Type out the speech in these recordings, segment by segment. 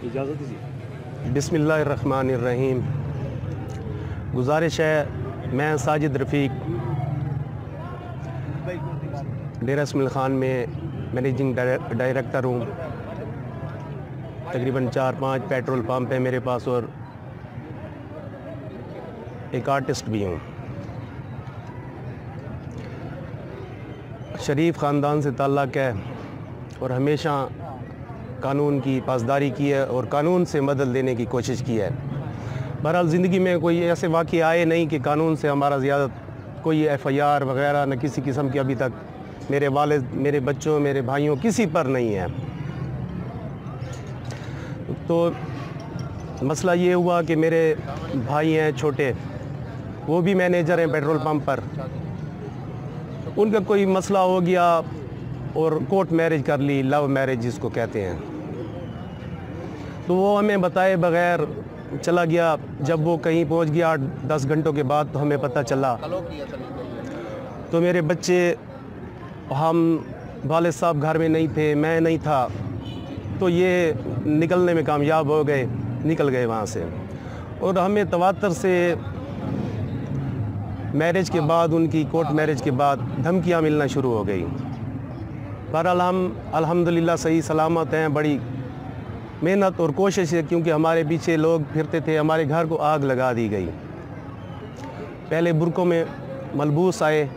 इजाज़त दीजिए। बिस्मिल्लाहिर्रहमानिर्रहीम। गुजारिश है, मैं साजिद रफ़ीक डेरा इस्माइल ख़ान में मैनेजिंग डायरेक्टर हूँ। तकरीबन 4-5 पेट्रोल पंप है मेरे पास और एक आर्टिस्ट भी हूँ। शरीफ ख़ानदान से ताल्लुक़ है और हमेशा कानून की पासदारी की है और कानून से मदद लेने की कोशिश की है। बहरहाल ज़िंदगी में कोई ऐसे वाक़ये आए नहीं कि कानून से हमारा ज़्यादा कोई FIR वग़ैरह न किसी किस्म की अभी तक मेरे वालिद, मेरे बच्चों, मेरे भाइयों किसी पर नहीं है। तो मसला ये हुआ कि मेरे भाई हैं छोटे, वो भी मैनेजर हैं पेट्रोल पंप पर। उनका कोई मसला हो गया और कोर्ट मैरिज कर ली, लव मैरिज जिसको कहते हैं। तो वो हमें बताए बग़ैर चला गया। जब वो कहीं पहुंच गया 8-10 घंटों के बाद तो हमें पता चला। तो मेरे बच्चे, हम वालिद साहब घर में नहीं थे, मैं नहीं था, तो ये निकलने में कामयाब हो गए, निकल गए वहाँ से। और हमें तवातर से मैरिज के बाद, उनकी कोर्ट मैरिज के बाद धमकियाँ मिलना शुरू हो गई। बहरहाल हम अल्हम्दुलिल्लाह सही सलामत हैं। बड़ी मेहनत और कोशिश है, क्योंकि हमारे पीछे लोग फिरते थे। हमारे घर को आग लगा दी गई। पहले बुरकों में मलबूस आए,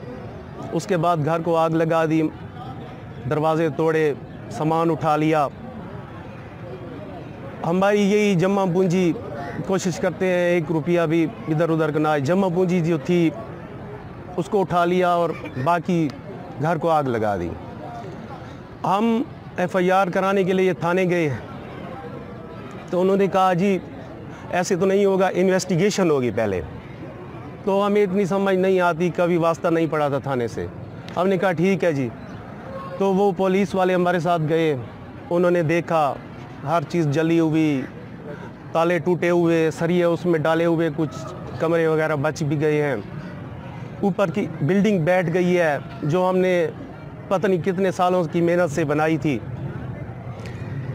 उसके बाद घर को आग लगा दी, दरवाज़े तोड़े, सामान उठा लिया। हमारी यही जमा पूंजी, कोशिश करते हैं 1 रुपया भी इधर उधर का ना आए। जमा पूंजी जो थी उसको उठा लिया और बाकी घर को आग लगा दी। हम FIR कराने के लिए थाने गए तो उन्होंने कहा जी ऐसे तो नहीं होगा, इन्वेस्टिगेशन होगी पहले। तो हमें इतनी समझ नहीं आती, कभी वास्ता नहीं पड़ा था थाने से। हमने कहा ठीक है जी। तो वो पुलिस वाले हमारे साथ गए, उन्होंने देखा हर चीज़ जली हुई, ताले टूटे हुए, सरिये उसमें डाले हुए, कुछ कमरे वगैरह बच भी गए हैं। ऊपर की बिल्डिंग बैठ गई है जो हमने पता नहीं कितने सालों की मेहनत से बनाई थी।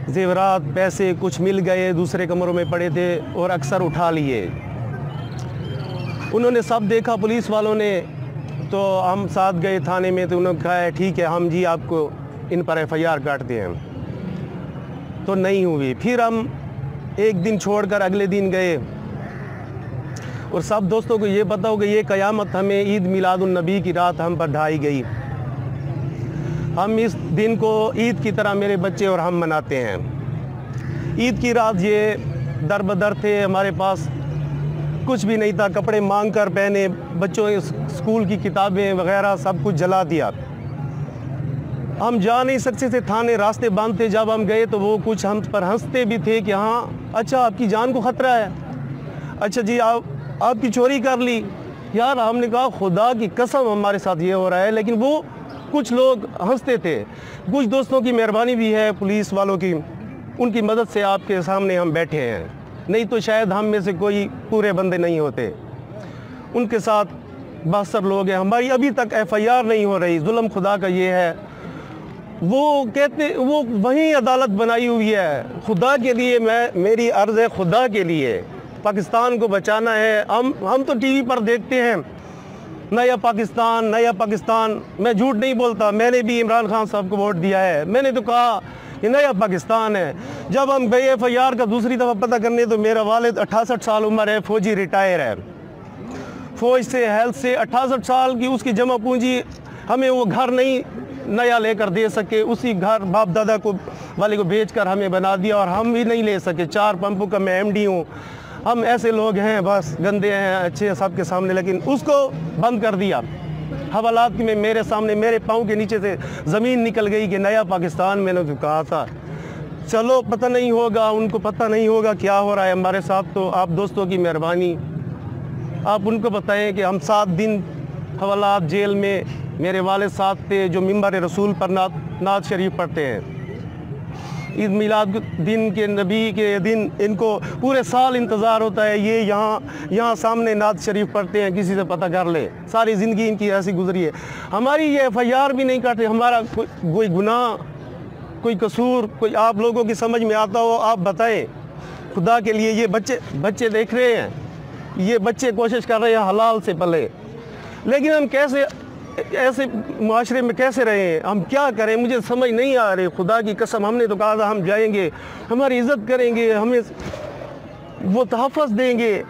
जेवरात, पैसे कुछ मिल गए, दूसरे कमरों में पड़े थे और अक्सर उठा लिए। उन्होंने सब देखा पुलिस वालों ने। तो हम साथ गए थाने में, तो उन्होंने कहा ठीक है, हम जी आपको इन पर FIR काटते हैं। तो नहीं हुई। फिर हम एक दिन छोड़कर अगले दिन गए और सब दोस्तों को ये पता हो कि ये क़यामत हमें ईद मिलादुन्नबी की रात हम पर ढाई गई। हम इस दिन को ईद की तरह मेरे बच्चे और हम मनाते हैं। ईद की रात ये दर बदर थे, हमारे पास कुछ भी नहीं था। कपड़े मांग कर पहने, बच्चों स्कूल की किताबें वगैरह सब कुछ जला दिया। हम जा नहीं सकते थे थाने, रास्ते बंद थे। जब हम गए तो वो कुछ हम पर हंसते भी थे कि हाँ अच्छा आपकी जान को ख़तरा है, अच्छा जी आपकी चोरी कर ली। यार हमने कहा खुदा की कसम हमारे साथ ये हो रहा है। लेकिन वो कुछ लोग हंसते थे। कुछ दोस्तों की मेहरबानी भी है पुलिस वालों की, उनकी मदद से आपके सामने हम बैठे हैं, नहीं तो शायद हम में से कोई पूरे बंदे नहीं होते। उनके साथ 72 लोग हैं। हमारी अभी तक FIR नहीं हो रही। जुल्म खुदा का ये है। वो कहते, वो वहीं अदालत बनाई हुई है। खुदा के लिए मेरी अर्ज़ है, खुदा के लिए पाकिस्तान को बचाना है। हम तो TV पर देखते हैं नया पाकिस्तान, नया पाकिस्तान। मैं झूठ नहीं बोलता, मैंने भी इमरान खान साहब को वोट दिया है। मैंने तो कहा कि नया पाकिस्तान है। जब हम गए FIR का दूसरी दफ़ा पता करने तो मेरा वालिद 68 साल उम्र है, फ़ौजी रिटायर है, फ़ौज से, हेल्थ से। 68 साल की उसकी जमा पूंजी, हमें वो घर नहीं नया लेकर दे सके। उसी घर बाप दादा को वाले को बेचकर हमें बना दिया और हम भी नहीं ले सके। 4 पंपों का मैं MD हूँ। हम ऐसे लोग हैं, बस गंदे हैं, अच्छे हैं सबके सामने, लेकिन उसको बंद कर दिया। हवालात में मेरे सामने, मेरे पाँव के नीचे से ज़मीन निकल गई कि नया पाकिस्तान। मैंने तो कहा था चलो पता नहीं होगा, उनको पता नहीं होगा क्या हो रहा है हमारे साथ। तो आप दोस्तों की मेहरबानी, आप उनको बताएं कि हम 7 दिन हवालात जेल में, मेरे वालिद साथ थे जो मिंबर रसूल पर नात शरीफ पढ़ते हैं। ईद मिलाद दिन के, नबी के दिन इनको पूरे साल इंतज़ार होता है। ये यहाँ सामने नात शरीफ पढ़ते हैं, किसी से पता कर ले। सारी ज़िंदगी इनकी ऐसी गुजरी है। हमारी ये FIR भी नहीं काटते। हमारा कोई गुनाह, कोई कसूर, कोई आप लोगों की समझ में आता हो आप बताएं। खुदा के लिए ये बच्चे देख रहे हैं, ये बच्चे कोशिश कर रहे हैं हलाल से पले, लेकिन हम कैसे ऐसे माशरे में कैसे रहें, हम क्या करें, मुझे समझ नहीं आ रही। खुदा की कसम, हमने तो कहा था हम जाएंगे, हमारी इज़्ज़त करेंगे, हमें वो तहफ़्फ़ुज़ देंगे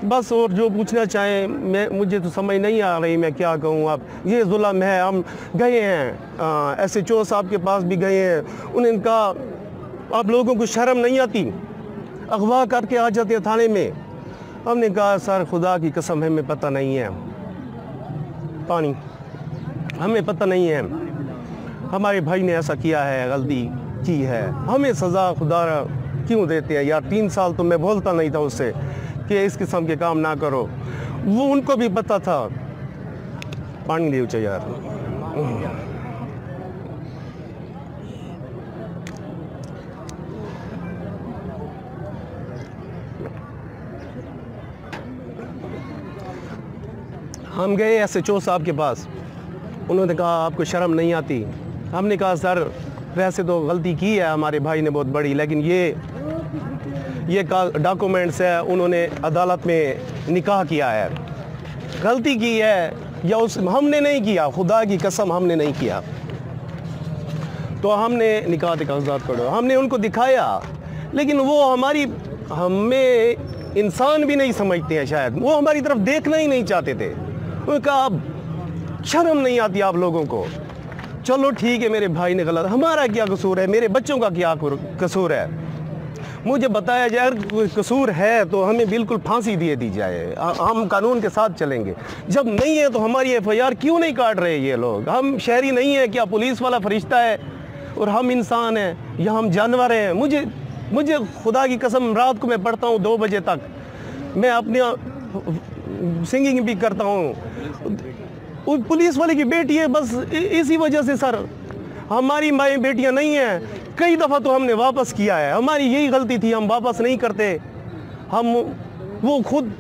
बस। और जो पूछना चाहें मुझे तो समझ नहीं आ रही मैं क्या कहूँ। अब ये जुल्म है। हम गए हैं SHO साहब के पास भी गए हैं, उन्होंने कहा आप लोगों को शर्म नहीं आती, अगवा करके आ जाते हैं थाने में। हमने कहा सर खुदा की कसम हमें पता नहीं है, पानी हमें पता नहीं है, हमारे भाई ने ऐसा किया है, गलती की है, हमें सज़ा खुदा क्यों देते हैं यार। 3 साल तो मैं बोलता नहीं था उससे कि इस किस्म के काम ना करो, वो उनको भी पता था। पानी दे चाहिए यार। हम गए SHO साहब के पास, उन्होंने कहा आपको शर्म नहीं आती। हमने कहा सर वैसे तो गलती की है हमारे भाई ने बहुत बड़ी, लेकिन ये डॉक्यूमेंट्स है, उन्होंने अदालत में निकाह किया है, गलती की है या हमने नहीं किया, खुदा की कसम हमने नहीं किया। तो हमने निकाह के कागजात पढ़ो, हमने उनको दिखाया, लेकिन वो हमें इंसान भी नहीं समझते हैं शायद, वो हमारी तरफ देखना ही नहीं चाहते थे। उन्होंने कहा अब शर्म नहीं आती आप लोगों को। चलो ठीक है, मेरे भाई ने गलत, हमारा क्या कसूर है, मेरे बच्चों का क्या कसूर है, मुझे बताया जाए। अगर कोई कसूर है तो हमें बिल्कुल फांसी दे दी जाए, हम कानून के साथ चलेंगे। जब नहीं है तो हमारी FIR क्यों नहीं काट रहे ये लोग? हम शहरी नहीं है क्या? पुलिस वाला फरिश्ता है और हम इंसान हैं या हम जानवर हैं? मुझे खुदा की कसम, रात को मैं पढ़ता हूँ 2 बजे तक, मैं अपने सिंगिंग भी करता हूँ। पुलिस वाले की बेटी है, बस इसी वजह से सर हमारी माएँ बेटियाँ नहीं हैं। कई दफ़ा तो हमने वापस किया है, हमारी यही गलती थी, हम वापस नहीं करते। हम वो खुद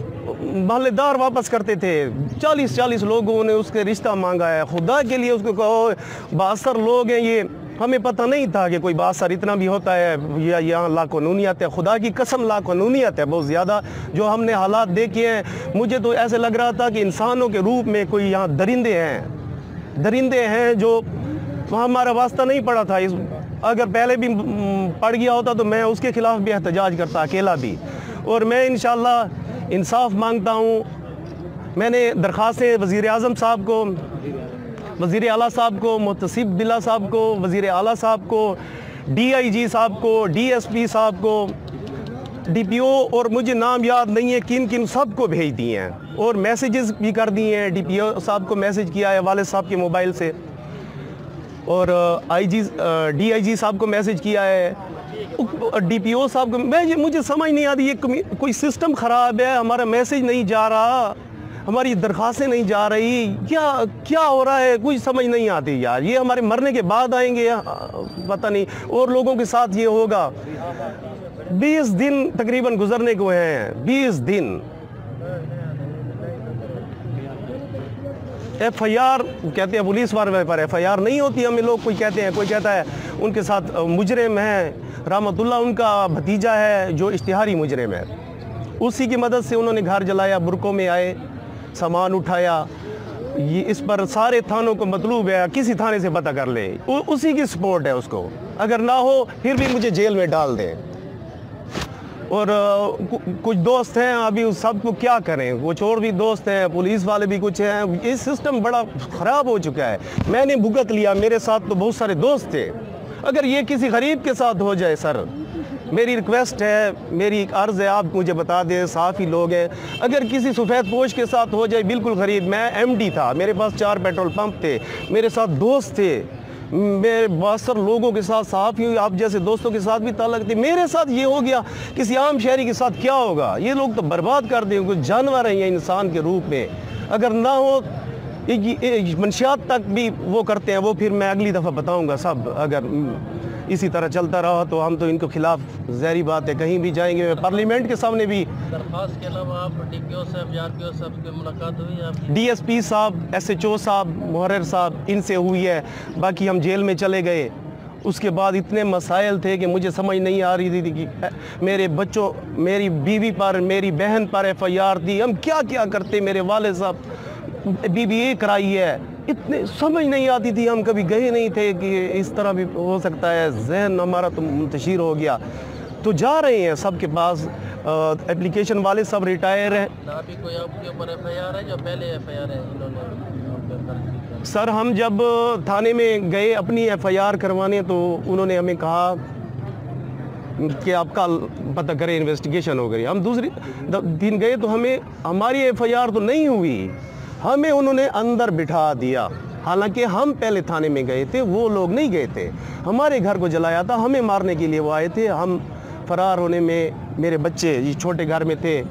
महल्लेदार वापस करते थे। 40 लोगों ने उसके रिश्ता मांगा है। खुदा के लिए उसको कहो, 72 लोग हैं ये, हमें पता नहीं था कि कोई 72 इतना भी होता है, या यहाँ लाकानूनियत है। खुदा की कसम लाकानूनियत है बहुत ज़्यादा जो हमने हालात देखे हैं। मुझे तो ऐसे लग रहा था कि इंसानों के रूप में कोई यहाँ दरिंदे हैं जो हमारा वास्ता नहीं पड़ा था। अगर पहले भी पड़ गया होता तो मैं उसके ख़िलाफ़ भी एहतजाज करता, अकेला भी। और मैं इंशाअल्लाह इंसाफ मांगता हूँ। मैंने दरख्वास्तें वज़ीर आज़म साहब को, वज़ीर आला साहब को, मुहतसिब बिल्ला साहब को, वज़ीर आला साहब को, DIG साहब को, DSP साहब को, DPO और मुझे नाम याद नहीं है किन सबको भेज दिए हैं और मैसेजेस भी कर दिए हैं। DPO साहब को मैसेज किया है वालिद साहब के मोबाइल से, और DIG साहब को मैसेज किया है, DPO साहब को। मुझे समझ नहीं आती, ये कोई सिस्टम ख़राब है, हमारा मैसेज नहीं जा रहा, हमारी दरख्वास्तें नहीं जा रही, क्या हो रहा है, कुछ समझ नहीं आती यार। ये हमारे मरने के बाद आएंगे या पता नहीं। और लोगों के साथ ये होगा। 20 दिन तकरीबन गुजरने को हैं, 20 दिन। FIR कहते हैं पुलिस वाले पर, FIR नहीं होती। हमें लोग कोई कहते हैं, कोई कहता है उनके साथ मुजरिम है रहमतुल्लाह, उनका भतीजा है जो इश्तिहारी मुजरिम है, उसी की मदद से उन्होंने घर जलाया, बुरकों में आए, सामान उठाया। ये इस पर सारे थानों को मतलूब है, किसी थाने से पता कर ले, उसी की सपोर्ट है उसको। अगर ना हो फिर भी मुझे जेल में डाल दें। और कुछ दोस्त हैं, अभी उस सब को क्या करें, कुछ और भी दोस्त हैं, पुलिस वाले भी कुछ हैं। ये सिस्टम बड़ा ख़राब हो चुका है। मैंने भुगत लिया, मेरे साथ तो बहुत सारे दोस्त थे। अगर ये किसी गरीब के साथ हो जाए सर, मेरी रिक्वेस्ट है, मेरी एक अर्ज़ है, आप मुझे बता दें, साफ़ी लोग हैं, अगर किसी सफ़ेद पोश के साथ हो जाए, बिल्कुल गरीब, मैं MD था, मेरे पास 4 पेट्रोल पंप थे, मेरे साथ दोस्त थे, मेरे 72 लोगों के साथ, साफ़ी आप जैसे दोस्तों के साथ भी ताल्लुक़ थे। मेरे साथ ये हो गया, किसी आम शहरी के साथ क्या होगा? ये लोग तो बर्बाद कर देंगे, कुछ जानवर हैं ये इंसान के रूप में। अगर ना हो मंशियात तक भी वो करते हैं, वो फिर मैं अगली दफ़ा बताऊंगा सब। अगर इसी तरह चलता रहा तो हम तो इनको खिलाफ, ज़ाहिर बात है, कहीं भी जाएंगे, पार्लियामेंट के सामने भी। दरख्वास्त के अलावा आप DPO साहब, RPO साहब की मुलाकात हुई आपकी? DSP साहब, SHO साहब, मुहर्रिर साहब, इनसे हुई है। बाकी हम जेल में चले गए उसके बाद इतने मसाइल थे कि मुझे समझ नहीं आ रही थी कि मेरे बच्चों, मेरी बीवी पर, मेरी बहन पर FIR थी, हम क्या क्या करते। मेरे वाले साहब BBA कराई है, इतने समझ नहीं आती थी। हम कभी गए नहीं थे कि इस तरह भी हो सकता है। जहन हमारा तो मुंतशिर हो गया। तो जा रहे हैं सबके पास, एप्लीकेशन वाले सब रिटायर हैं। ना भी कोई आपके ऊपर FIR है, जो पहले FIR है इन्होंने आप पे दर्ज की? सर हम जब थाने में गए अपनी FIR करवाने तो उन्होंने हमें कहा कि आपका पता करें, इन्वेस्टिगेशन हो गई। हम दूसरी दिन गए तो हमें हमारी FIR तो नहीं हुई, हमें उन्होंने अंदर बिठा दिया। हालांकि हम पहले थाने में गए थे, वो लोग नहीं गए थे। हमारे घर को जलाया था, हमें मारने के लिए वो आए थे। हम फरार होने में, मेरे बच्चे ये छोटे घर में थे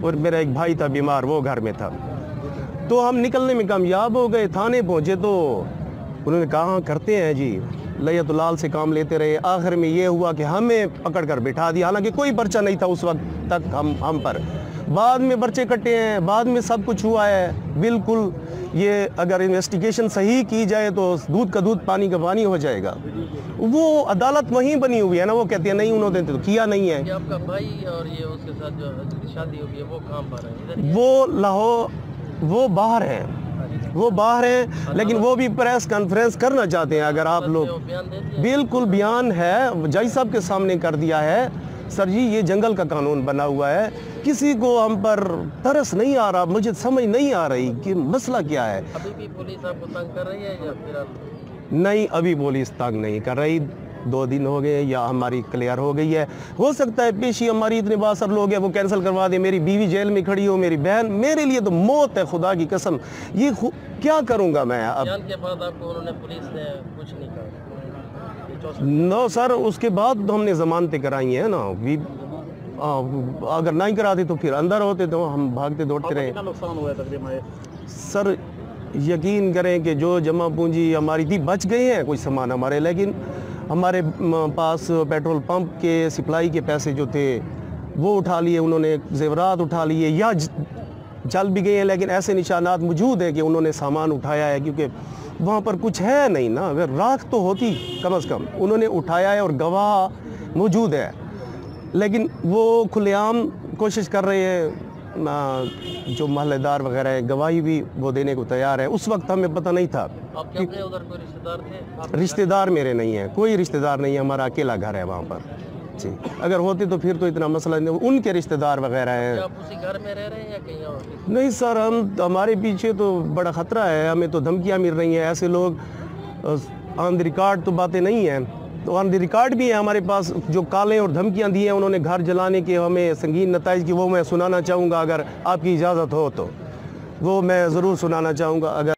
और मेरा एक भाई था बीमार, वो घर में था। तो हम निकलने में कामयाब हो गए। थाने पहुँचे तो उन्होंने कहा करते हैं जी, लयतुलाल से काम लेते रहे। आखिर में ये हुआ कि हमें पकड़ कर बिठा दिया। हालांकि कोई पर्चा नहीं था उस वक्त तक हम पर। बाद में पर्चे कटे हैं, बाद में सब कुछ हुआ है। बिल्कुल ये अगर इन्वेस्टिगेशन सही की जाए तो दूध का दूध पानी का पानी हो जाएगा। वो अदालत वहीं बनी हुई है ना, वो कहते हैं नहीं उन्होंने तो किया नहीं है। ये आपका भाई और ये उसके साथ जो शादी हुई है वो कहाँ पर है? इधर ही है? वो लाहौर, वो बाहर हैं, वो बाहर हैं, लेकिन वो भी प्रेस कॉन्फ्रेंस करना चाहते हैं। अगर आप लोग, वो बयान दे दिया? बिल्कुल बयान है, जज साहब के सामने कर दिया है। सर जी ये जंगल का कानून बना हुआ है, किसी को हम पर तरस नहीं आ रहा। मुझे समझ नहीं आ रही कि मसला क्या है। अभी भी पुलिस आपको तंग कर रही है या फिर नहीं, अभी पुलिस तंग नहीं कर रही। 2 दिन हो गए या हमारी क्लियर हो गई है। हो सकता है पेशी हमारी इतने बासर लोग हैं वो कैंसिल करवा दे। मेरी बीवी जेल में खड़ी हो, मेरी बहन, मेरे लिए तो मौत है, खुदा की कसम। ये क्या करूँगा मैं अब? बयान के बाद आपको उन्होंने, पुलिस ने कुछ नहीं कहा? नो सर, उसके बाद तो हमने जमानतें कराई हैं ना। अगर नहीं कराते तो फिर अंदर होते तो हम भागते दौड़ते रहे। कितना नुकसान हुआ है तकरीबन? सर यकीन करें कि जो जमा पूंजी हमारी थी बच गई है कुछ सामान हमारे, लेकिन हमारे पास पेट्रोल पंप के सप्लाई के पैसे जो थे वो उठा लिए उन्होंने, जेवरात उठा लिए या जल भी गए हैं। लेकिन ऐसे निशानात मौजूद हैं कि उन्होंने सामान उठाया है, क्योंकि वहाँ पर कुछ है नहीं ना। अगर राख तो होती कम से कम, उन्होंने उठाया है और गवाह मौजूद है। लेकिन वो खुलेआम कोशिश कर रहे हैं, जो महल्लेदार वगैरह है, गवाही भी वो देने को तैयार है। उस वक्त हमें पता नहीं था। आपके अपने उधर कोई रिश्तेदार थे? रिश्तेदार मेरे नहीं है, कोई रिश्तेदार नहीं है, हमारा अकेला घर है वहाँ पर जी। अगर होते तो फिर तो इतना मसला नहीं, उनके रिश्तेदार वगैरह हैं। क्या आप उसी घर में रह रहे हैं या कहीं और? नहीं सर, हमारे पीछे तो बड़ा ख़तरा है, हमें तो धमकियाँ मिल रही हैं। ऐसे लोग ऑन द रिकॉर्ड तो बातें नहीं हैं, तो ऑन द रिकॉर्ड भी है हमारे पास जो कालें और धमकियाँ दी हैं उन्होंने घर जलाने के, हमें संगीन नताइज की। वो मैं सुनाना चाहूँगा, अगर आपकी इजाज़त हो तो वो मैं ज़रूर सुनाना चाहूँगा। अगर